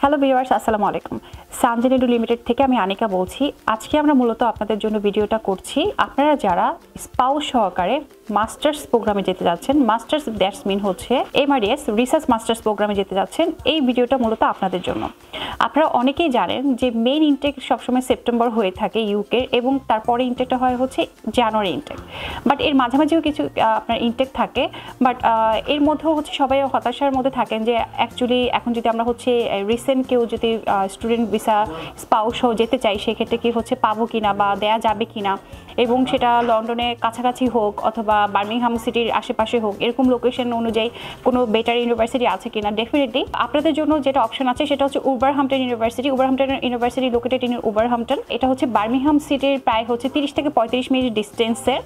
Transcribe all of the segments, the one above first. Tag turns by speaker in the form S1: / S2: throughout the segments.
S1: Hello viewers, আসসালামু আলাইকুম। সানজেন edu limited থেকে আমি আনিকা বলছি। আজকে আমরা মূলত আপনাদের জন্য ভিডিওটা করছি। আপনারা যারা স্পাউস সহকারে মাস্টার্স প্রোগ্রামে যেতে যাচ্ছেন, মাস্টার্স দ্যাটস মিন হচ্ছে এমআরএস রিসার্চ মাস্টার্স প্রোগ্রামে যেতে যাচ্ছেন, এই ভিডিওটা মূলত আপনাদের জন্য। আপনারা অনেকেই জানেন যে মেইন ইনটেক সবসময় সেপ্টেম্বর হয়ে থাকে ইউকে, এবং তারপরে ইনটেকটা হয় হচ্ছে জানুয়ারি ইনটেক। বাট এর মাঝামাঝিও কিছু আপনার ইনটেক থাকে, বাট এর মধ্যেও হচ্ছে সবাই হতাশার মধ্যে থাকেন যে অ্যাকচুয়ালি এখন যদি আমরা হচ্ছে রিসেন্ট কেউ যদি স্টুডেন্ট ভিসা স্পাউস সহ যেতে চাই, সেক্ষেত্রে কি হচ্ছে পাবো কিনা বা দেয়া যাবে কিনা, এবং সেটা লন্ডনে কাছাকাছি হোক অথবা বার্মিংহাম সিটির আশেপাশে হোক, এরকম লোকেশন অনুযায়ী কোনো বেটার ইউনিভার্সিটি আছে কিনা। ডেফিনেটলি আপনাদের জন্য যেটা অপশন আছে সেটা হচ্ছে Wolverhampton university. Wolverhampton university located in Wolverhampton. এটা হচ্ছে বার্মিংহাম সিটির প্রায় হচ্ছে 30 থেকে 35 মিনিট ডিস্টেন্সের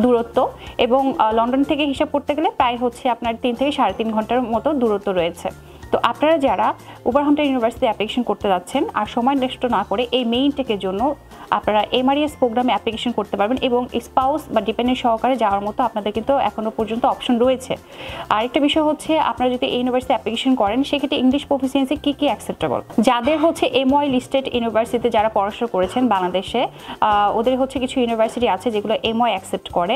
S1: দূরত্ব, এবং লন্ডন থেকে হিসাব করতে গেলে প্রায় হচ্ছে আপনার 3 থেকে 3.5 ঘন্টার মতো দূরত্ব রয়েছে। তো আপনারা যারা উলভারহ্যাম্পটন ইউনিভার্সিটি অ্যাপ্লিকেশন করতে যাচ্ছেন আর সময় নষ্ট না করে এই মেইন টেকের জন্য আপনারা এমআরএস প্রোগ্রামে অ্যাপ্লিকেশন করতে পারবেন, এবং স্পাউস বা ডিপেন্ডেন্ট সহকারে যাওয়ার মতো আপনাদের কিন্তু এখনও পর্যন্ত অপশন রয়েছে। আরেকটা বিষয় হচ্ছে, আপনারা যদি এই ইউনিভার্সিটি অ্যাপ্লিকেশন করেন সেক্ষেত্রে ইংলিশ প্রফিসিয়েন্সি কী কী অ্যাকসেপ্টেবল। যাদের হচ্ছে এমওয়াই লিস্টেড ইউনিভার্সিটিতে যারা পড়াশোনা করেছেন বাংলাদেশে, ওদের হচ্ছে কিছু ইউনিভার্সিটি আছে যেগুলো এমওয়াই অ্যাকসেপ্ট করে।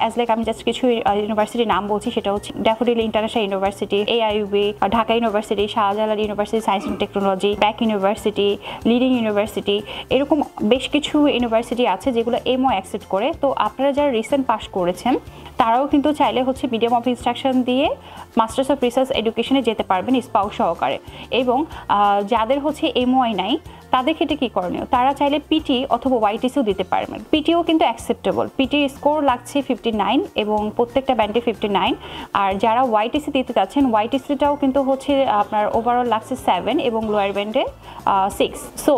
S1: অ্যাজ লাইক আমি জাস্ট কিছু ইউনিভার্সিটির নাম বলছি, সেটা হচ্ছে daffodil international university, AIUB, Dhaka university, Shahjalal university science and technology, back university, leading university, এরকম বেশ কিছু ইউনিভার্সিটি আছে যেগুলো এমও অ্যাকসেপ্ট করে। তো আপনারা যারা রিসেন্ট পাস করেছেন তারাও কিন্তু চাইলে হচ্ছে মিডিয়াম অফ ইনস্ট্রাকশন দিয়ে মাস্টার্স অফ রিসার্চ এডুকেশনে যেতে পারবেন স্পাউস সহকারে। এবং যাদের হচ্ছে এমওআই নাই তাদের ক্ষেত্রে কী করণীয়, তারা চাইলে পিটি অথবা ওয়াইটিসিও দিতে পারবেন। পিটিও কিন্তু অ্যাকসেপ্টেবল। পিটি স্কোর লাগছে 59 এবং প্রত্যেকটা ব্যান্ডে 59। আর যারা ওয়াইটিসি দিতে চাচ্ছেন, ওয়াইটিসিটাও কিন্তু হচ্ছে আপনার ওভারঅল লাগছে 7 এবং লোয়ার ব্যান্ডে 6। সো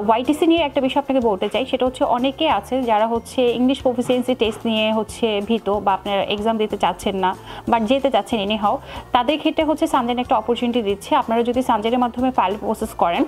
S1: ওয়াইটিসি নিয়ে একটা বিষয় আপনাকে বলতে চাই, সেটা হচ্ছে অনেকে আছে যারা হচ্ছে ইংলিশ প্রফিসিয়েন্সি টেস্ট নিয়ে হচ্ছে ভীত, বা আপনার এক্সাম দিতে চাচ্ছেন না বাট যেতে চাচ্ছেন এনি হাও, তাদের ক্ষেত্রে হচ্ছে সানজেন একটা অপরচুনিটি দিচ্ছে। আপনারা যদি সানজেনের মাধ্যমে ফাইল প্রসেস করেন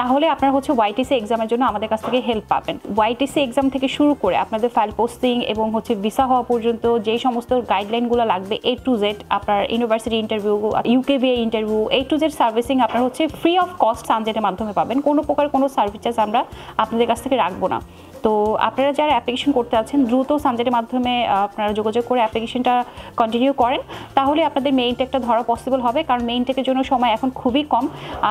S1: তাহলে আপনারা হচ্ছে ওয়াইটিসি এক্সামের জন্য আমাদের কাছ থেকে হেল্প পাবেন। ওয়াইটিসি এক্সাম থেকে শুরু করে আপনাদের ফাইল পোস্টিং এবং হচ্ছে ভিসা হওয়া পর্যন্ত যে সমস্ত গাইডলাইনগুলো লাগবে A to Z, আপনার university interview, UKBA interview, A to Z servicing আপনারা হচ্ছে ফ্রি অফ কস্ট সানজেনের মাধ্যমে পাবেন। কোনো প্রকার কোনো সার্ভিস চার্জ আমরা আপনাদের কাছ থেকে রাখবো না। তো আপনারা যারা অ্যাপ্লিকেশন করতে আছেন দ্রুত সানজেনের মাধ্যমে আপনারা যোগাযোগ করে অ্যাপ্লিকেশনটা কন্টিনিউ করেন, তাহলে আপনাদের মেইন টেকটা ধরা পসিবল হবে, কারণ মেইন টেকের জন্য সময় এখন খুবই কম।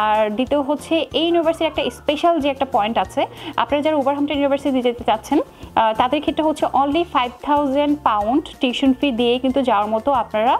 S1: আর দ্বিতীয় হচ্ছে এই ইউনিভার্সিটির একটা স্পেশাল যে একটা পয়েন্ট আছে, আপনারা যারা উলভারহ্যাম্পটন ইউনিভার্সিটি যেতে চাচ্ছেন তাদের ক্ষেত্রে হচ্ছে অনলি 5000 পাউন্ড টিউশন ফি দিয়ে কিন্তু যাওয়ার মতো আপনারা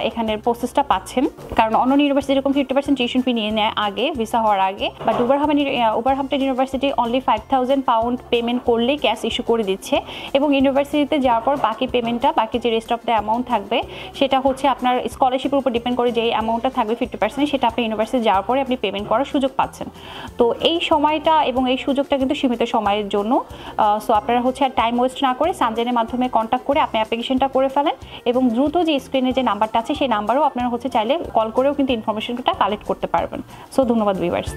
S1: এখানের প্রসেসটা পাচ্ছেন। কারণ অন্য ইউনিভার্সিটি যেরকম 50% টিউশন ফি নিয়ে নেয় আগে ভিসা হওয়ার আগে, but Wolverhampton university only 5000 pound payment করলেই ক্যাশ ইস্যু করে দিচ্ছে, এবং ইউনিভার্সিটিতে যাওয়ার পর বাকি পেমেন্টটা, বাকি যে রেস্ট অফ দ্য অ্যামাউন্ট থাকবে সেটা হচ্ছে আপনার স্কলারশিপের উপর ডিপেন্ড করে, যে অ্যামাউন্টটা থাকবে 50% সেটা আপনি ইউনিভার্সিটি যাওয়ার পরে আপনি পেমেন্ট করার সুযোগ পাচ্ছেন। তো এই সময়টা এবং এই সুযোগটা কিন্তু সীমিত সময়ের জন্য। সো আপনারা হচ্ছে আর টাইম ওয়েস্ট না করে সানজেনের মাধ্যমে কন্ট্যাক্ট করে আপনি অ্যাপ্লিকেশনটা করে ফেলেন, এবং দ্রুত যে স্ক্রিনে যে নাম্বারটা আছে সেই নাম্বারও আপনারা হচ্ছে চাইলে কল করেও কিন্তু ইনফরমেশনটা কালেক্ট করতে পারবেন। সো ধন্যবাদ ভিউয়ার্স।